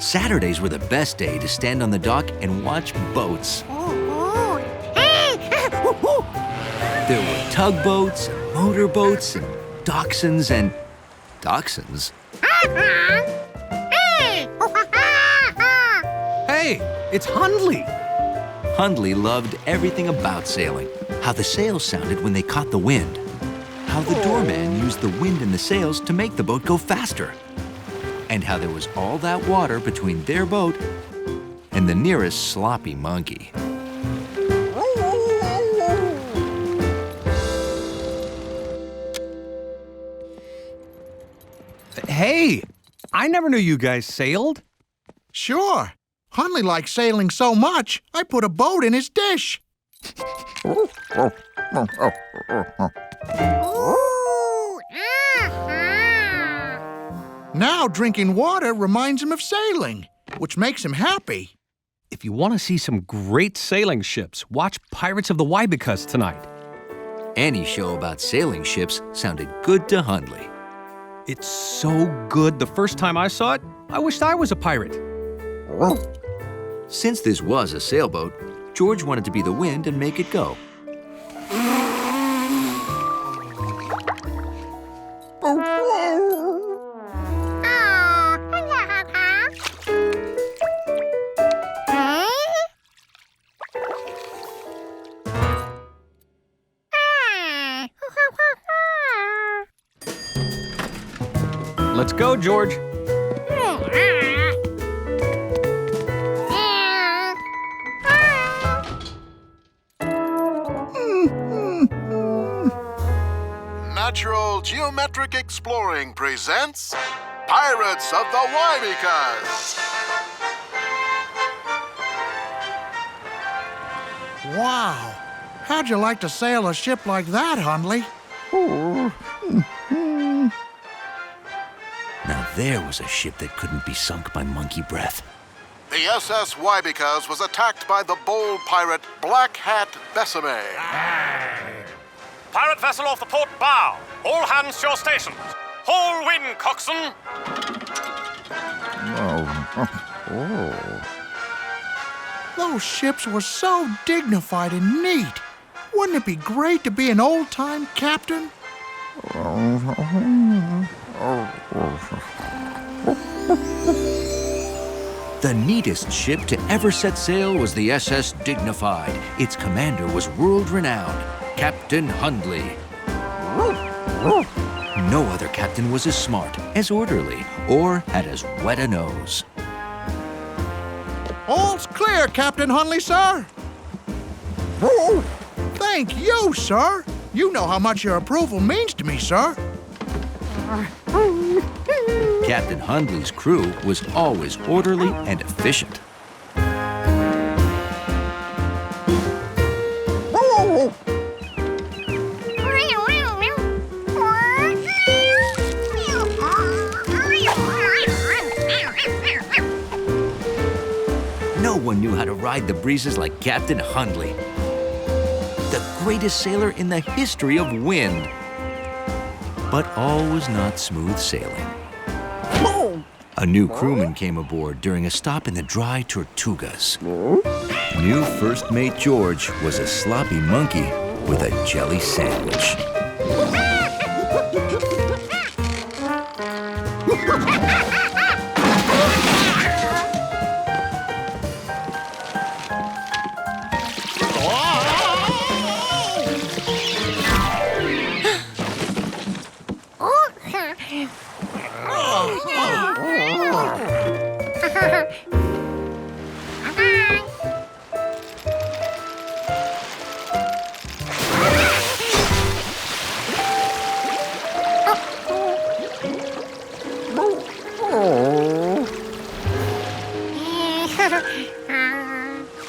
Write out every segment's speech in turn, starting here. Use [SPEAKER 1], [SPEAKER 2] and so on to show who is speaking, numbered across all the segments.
[SPEAKER 1] Saturdays were the best day to stand on the dock and watch boats. There were tugboats, and motorboats, and dachshunds, and dachshunds.
[SPEAKER 2] Hey, it's Hundley.
[SPEAKER 1] Hundley loved everything about sailing. How the sails sounded when they caught the wind. How the doorman used the wind in the sails to make the boat go faster. And how there was all that water between their boat and the nearest sloppy monkey.
[SPEAKER 2] Hey, I never knew you guys sailed.
[SPEAKER 3] Sure. Hundley likes sailing so much, I put a boat in his dish. Now drinking water reminds him of sailing, which makes him happy.
[SPEAKER 2] If you want to see some great sailing ships, watch Pirates of the Wybecas tonight.
[SPEAKER 1] Any show about sailing ships sounded good to Hundley.
[SPEAKER 2] It's so good. The first time I saw it, I wished I was a pirate.
[SPEAKER 1] Since this was a sailboat, George wanted to be the wind and make it go.
[SPEAKER 2] Let's go, George.
[SPEAKER 4] Natural Geometric Exploring presents Pirates of the Wybecas.
[SPEAKER 3] Wow. How'd you like to sail a ship like that, Hundley?
[SPEAKER 1] Now there was a ship that couldn't be sunk by monkey breath.
[SPEAKER 4] The SS Wybecas was attacked by the bold pirate Black Hat Besame.
[SPEAKER 5] Pirate vessel off the port bow. All hands to your stations. Haul wind, coxswain.
[SPEAKER 3] Those ships were so dignified and neat. Wouldn't it be great to be an old-time captain?
[SPEAKER 1] The neatest ship to ever set sail was the SS Dignified. Its commander was world-renowned, Captain Hundley. No other captain was as smart, as orderly, or had as wet a nose.
[SPEAKER 3] All's clear, Captain Hundley, sir. Thank you, sir. You know how much your approval means to me, sir.
[SPEAKER 1] Captain Hundley's crew was always orderly and efficient. No one knew how to ride the breezes like Captain Hundley, the greatest sailor in the history of wind. But all was not smooth sailing. A new crewman came aboard during a stop in the Dry Tortugas. New first mate George was a sloppy monkey with a jelly sandwich.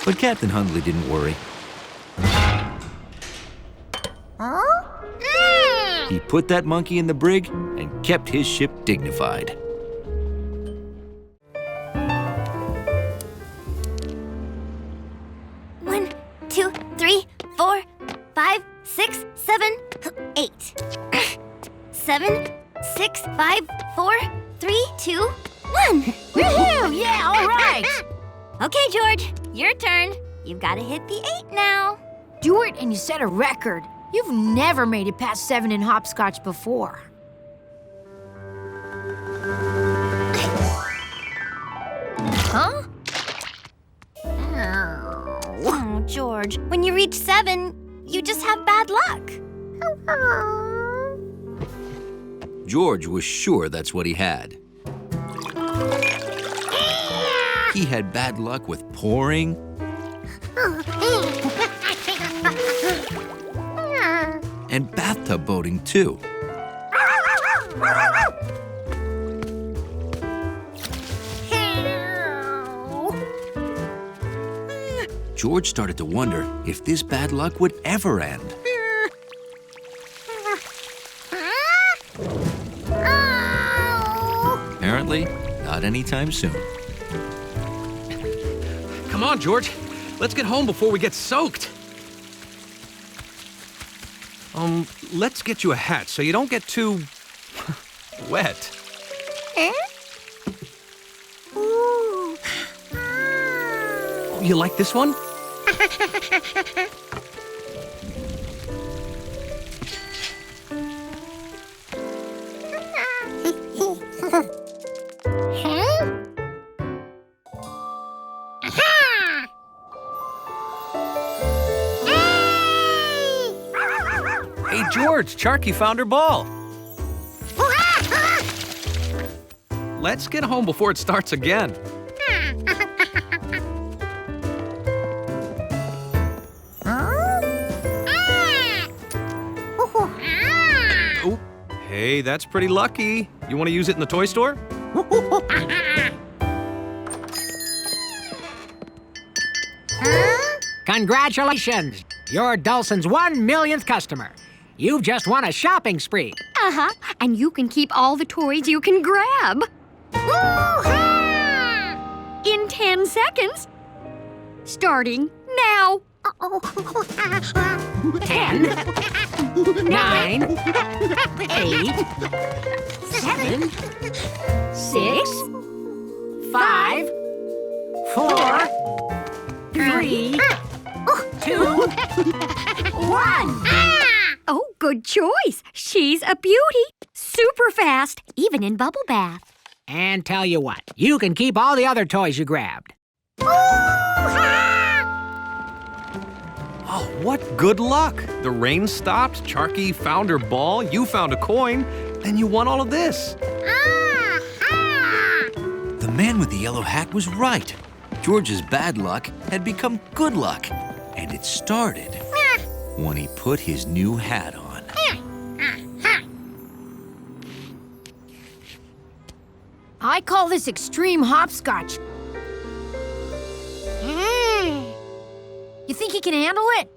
[SPEAKER 1] But Captain Hundley didn't worry. He put that monkey in the brig and kept his ship dignified.
[SPEAKER 6] One, 2, 3, 4, 5, 6, 7, 8. 7, 6, 5, 4, 3, 2, one.
[SPEAKER 7] Woohoo! Yeah, all right.
[SPEAKER 6] Okay, George, your turn. You've got to hit the 8 now.
[SPEAKER 7] Do it and you set a record. You've never made it past 7 in hopscotch before. Huh?
[SPEAKER 6] Oh, George, when you reach 7, you just have bad luck.
[SPEAKER 1] George was sure that's what he had. He had bad luck with pouring and bathtub boating, too. George started to wonder if this bad luck would ever end. Apparently, not anytime soon.
[SPEAKER 2] Come on, George. Let's get home before we get soaked. Let's get you a hat so you don't get too wet. You like this one? Hey, George, Charky found her ball. Let's get home before it starts again. Oh, hey, that's pretty lucky. You want to use it in the toy store?
[SPEAKER 8] Congratulations! You're Dulcin's 1 millionth customer. You've just won a shopping spree.
[SPEAKER 9] Uh-huh, and you can keep all the toys you can grab. In 10 seconds. Starting now.
[SPEAKER 8] 10, 9, 8, 7, 6, 5, 4, 3, 2, 1.
[SPEAKER 9] Oh, good choice. She's a beauty. Super fast, even in bubble bath.
[SPEAKER 8] And tell you what, you can keep all the other toys you grabbed.
[SPEAKER 2] Oh, what good luck! The rain stopped, Charky found her ball, you found a coin, then you won all of this.
[SPEAKER 1] The man with the yellow hat was right. George's bad luck had become good luck, and it started when he put his new hat on.
[SPEAKER 7] I call this extreme hopscotch. You think he can handle it?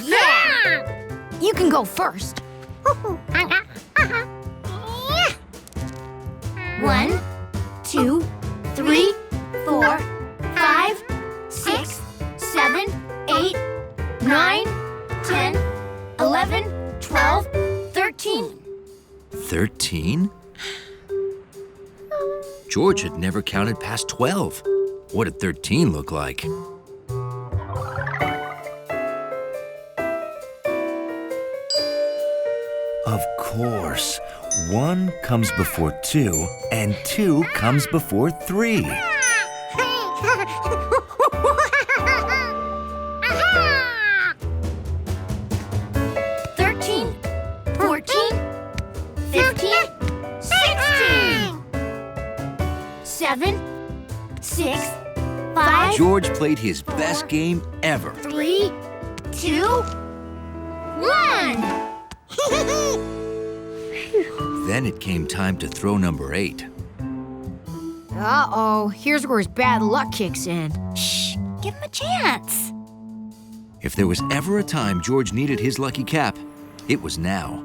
[SPEAKER 7] Yeah! You can go first.
[SPEAKER 6] 1, 2, 3, 4, 5, 6, 7, 8, 9, 10, 11, 12, 13.
[SPEAKER 1] 13? George had never counted past 12. What did 13 look like? Of course. 1 comes before 2, and 2 comes before 3.
[SPEAKER 6] 13, 14, 15, 16. 7, 6, 5,
[SPEAKER 1] George played his best game ever.
[SPEAKER 6] 3, 2, 1.
[SPEAKER 1] Then it came time to throw number 8.
[SPEAKER 7] Uh-oh, here's where his bad luck kicks in.
[SPEAKER 6] Shh, give him a chance.
[SPEAKER 1] If there was ever a time George needed his lucky cap, it was now.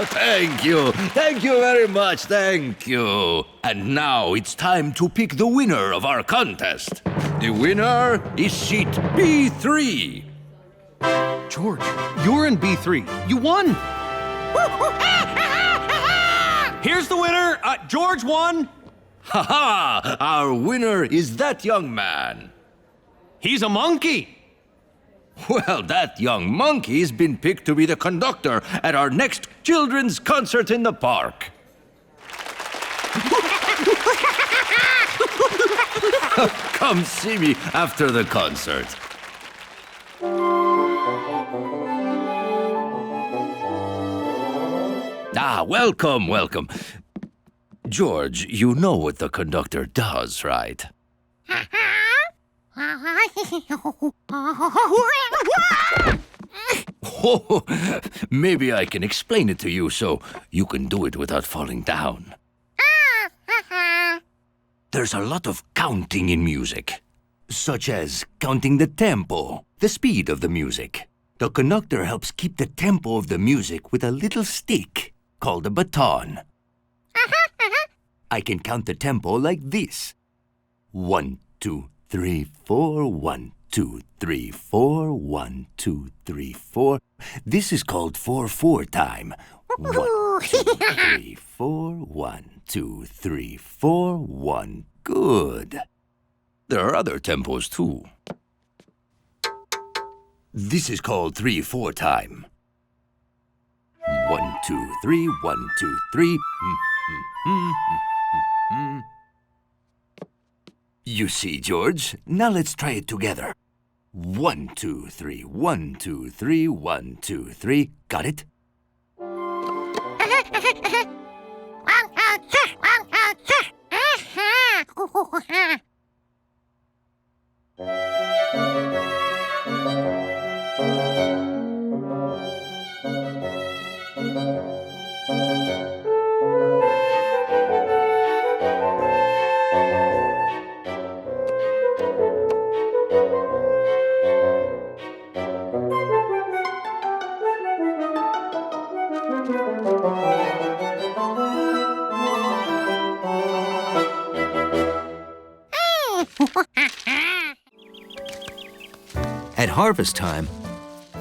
[SPEAKER 1] Thank you. Thank you very much. Thank you. And now it's time to pick the winner of our contest. The winner is seat B3.
[SPEAKER 2] George, you're in B3. You won. Here's the winner. George won.
[SPEAKER 1] Ha ha! Our winner is that young man.
[SPEAKER 2] He's a monkey.
[SPEAKER 1] Well, that young monkey's been picked to be the conductor at our next children's concert in the park. Come see me after the concert. Welcome, welcome. George, you know what the conductor does, right? Oh, maybe I can explain it to you so you can do it without falling down. There's a lot of counting in music, such as counting the tempo, the speed of the music. The conductor helps keep the tempo of the music with a little stick called a baton. I can count the tempo like this. 1, 2, 3, 4, 1, 2, 3, 4, 1, 2, 3, 4. This is called 4/4 time. 1, 2, 3, 4, 1, 2, 3, 4, 1. Good. There are other tempos too. This is called 3/4 time. 1, 2, 3, 1, 2, 3. You see, George? Now let's try it together. 1, 2, 3, 1, 2, 3, 1, 2, 3. Got it? At harvest time,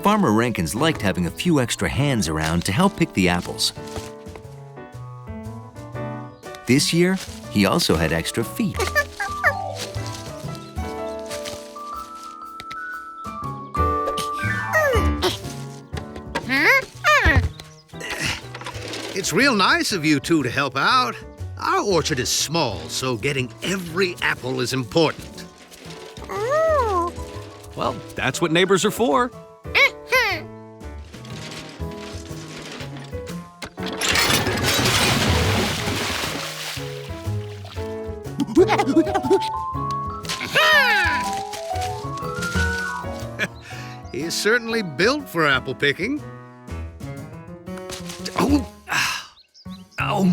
[SPEAKER 1] Farmer Rankins liked having a few extra hands around to help pick the apples. This year, he also had extra feet.
[SPEAKER 10] It's real nice of you two to help out. Our orchard is small, so getting every apple is important.
[SPEAKER 2] Well, that's what neighbors are for.
[SPEAKER 10] He's certainly built for apple picking.
[SPEAKER 2] Oh. Ow.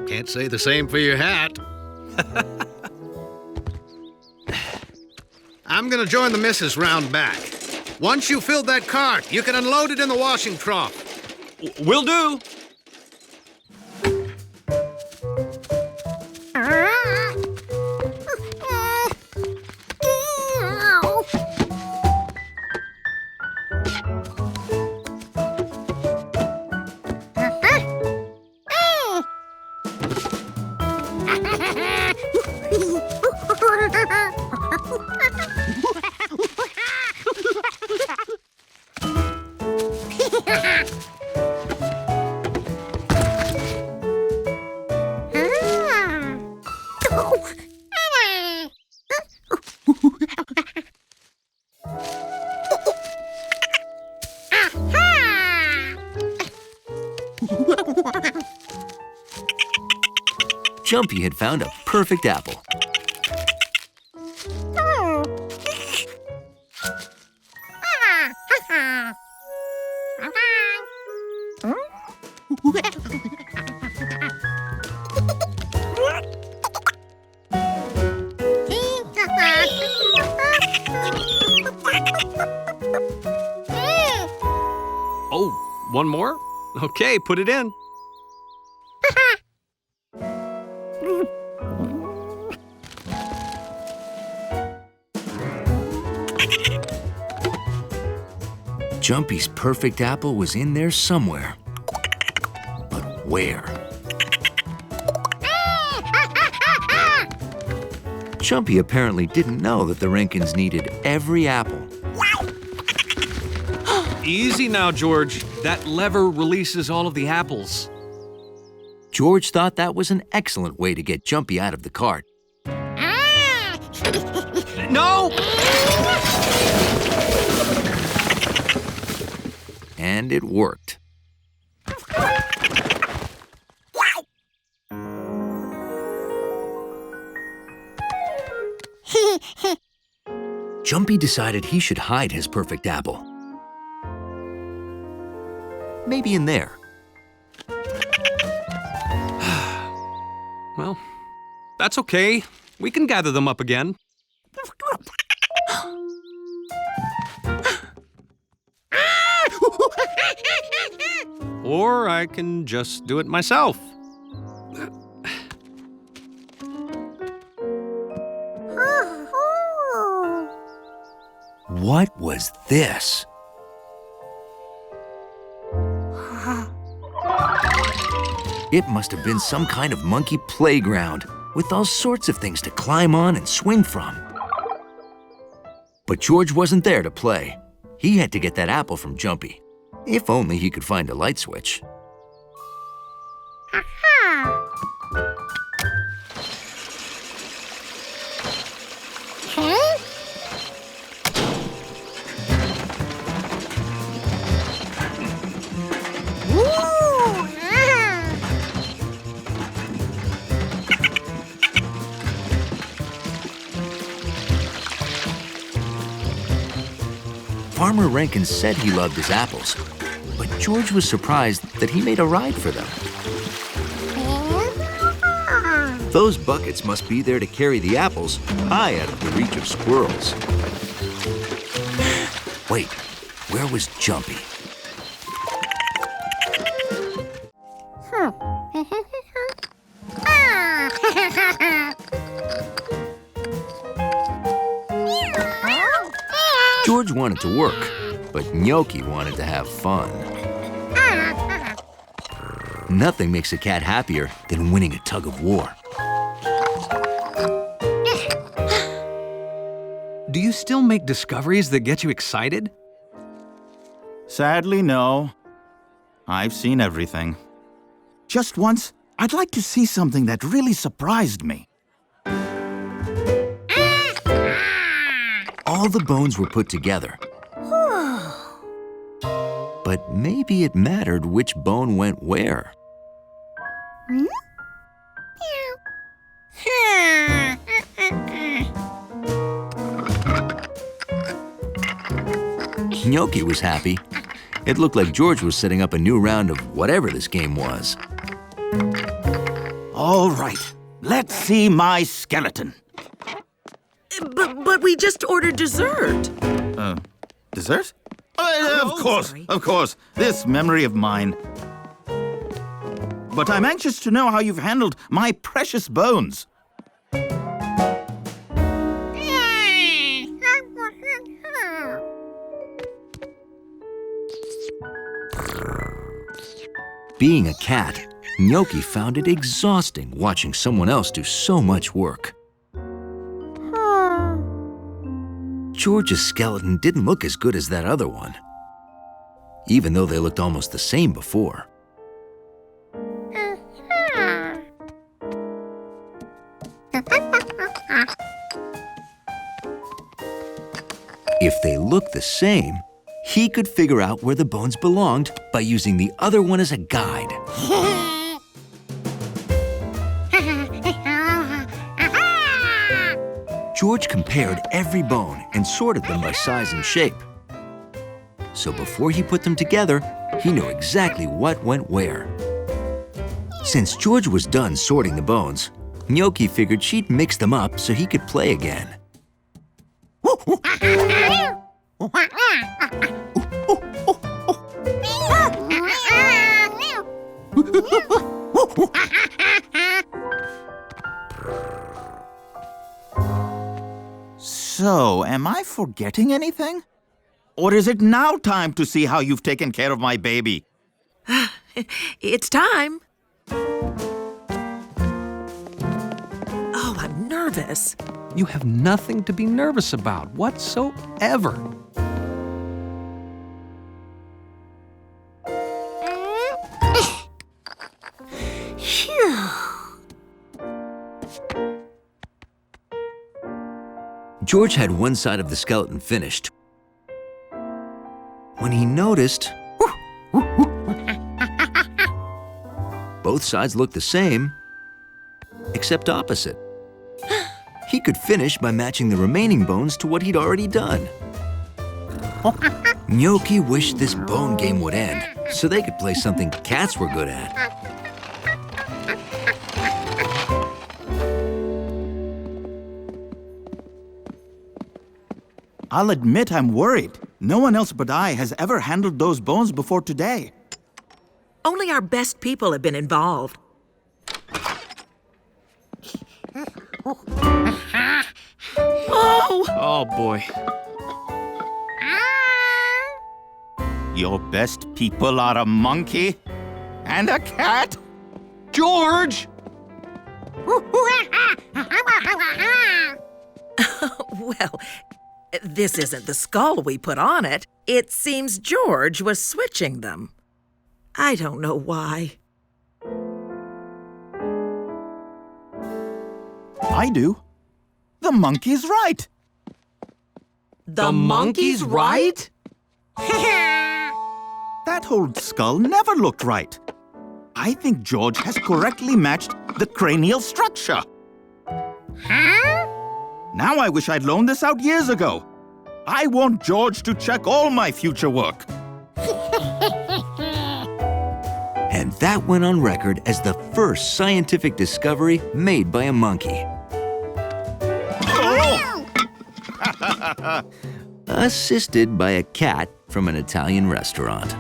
[SPEAKER 10] Can't say the same for your hat. I'm gonna join the missus round back. Once you fill that cart, you can unload it in the washing trough.
[SPEAKER 2] Will do.
[SPEAKER 1] Jumpy had found a perfect apple.
[SPEAKER 2] Oh, one more? Okay, put it in.
[SPEAKER 1] Jumpy's perfect apple was in there somewhere. But where? Jumpy apparently didn't know that the Rankins needed every apple.
[SPEAKER 2] Easy now, George. That lever releases all of the apples.
[SPEAKER 1] George thought that was an excellent way to get Jumpy out of the cart.
[SPEAKER 2] No!
[SPEAKER 1] And it worked. Jumpy decided he should hide his perfect apple. Maybe in there.
[SPEAKER 2] Well, that's okay. We can gather them up again. Or I can just do it myself.
[SPEAKER 1] What was this? It must have been some kind of monkey playground with all sorts of things to climb on and swing from. But George wasn't there to play. He had to get that apple from Jumpy. If only he could find a light switch. Farmer Rankin said he loved his apples, but George was surprised that he made a ride for them. Those buckets must be there to carry the apples high out of the reach of squirrels. Wait, where was Jumpy? George wanted to work, but Gnocchi wanted to have fun. Nothing makes a cat happier than winning a tug of war.
[SPEAKER 2] Do you still make discoveries that get you excited?
[SPEAKER 11] Sadly, no. I've seen everything. Just once, I'd like to see something that really surprised me.
[SPEAKER 1] All the bones were put together. But maybe it mattered which bone went where. Gnocchi was happy. It looked like George was setting up a new round of whatever this game was.
[SPEAKER 11] All right, let's see my skeleton.
[SPEAKER 12] But we just ordered dessert.
[SPEAKER 11] Dessert? Of course, this memory of mine. But I'm anxious to know how you've handled my precious bones.
[SPEAKER 1] Being a cat, Gnocchi found it exhausting watching someone else do so much work. George's skeleton didn't look as good as that other one, even though they looked almost the same before. If they looked the same, he could figure out where the bones belonged by using the other one as a guide. George compared every bone and sorted them by size and shape. So before he put them together, he knew exactly what went where. Since George was done sorting the bones, Gnocchi figured she'd mix them up so he could play again.
[SPEAKER 11] So, am I forgetting anything? Or is it now time to see how you've taken care of my baby?
[SPEAKER 12] It's time. Oh, I'm nervous.
[SPEAKER 2] You have nothing to be nervous about whatsoever.
[SPEAKER 1] George had one side of the skeleton finished when he noticed both sides looked the same, except opposite. He could finish by matching the remaining bones to what he'd already done. Gnocchi wished this bone game would end so they could play something cats were good at.
[SPEAKER 11] I'll admit I'm worried. No one else but I has ever handled those bones before today.
[SPEAKER 12] Only our best people have been involved. Oh!
[SPEAKER 2] Oh, boy.
[SPEAKER 11] Your best people are a monkey and a cat?
[SPEAKER 2] George!
[SPEAKER 12] Well, this isn't the skull we put on it. It seems George was switching them. I don't know why.
[SPEAKER 11] I do. The monkey's right.
[SPEAKER 12] The monkey's right?
[SPEAKER 11] That whole skull never looked right. I think George has correctly matched the cranial structure. Now I wish I'd loaned this out years ago. I want George to check all my future work.
[SPEAKER 1] And that went on record as the first scientific discovery made by a monkey. Assisted by a cat from an Italian restaurant.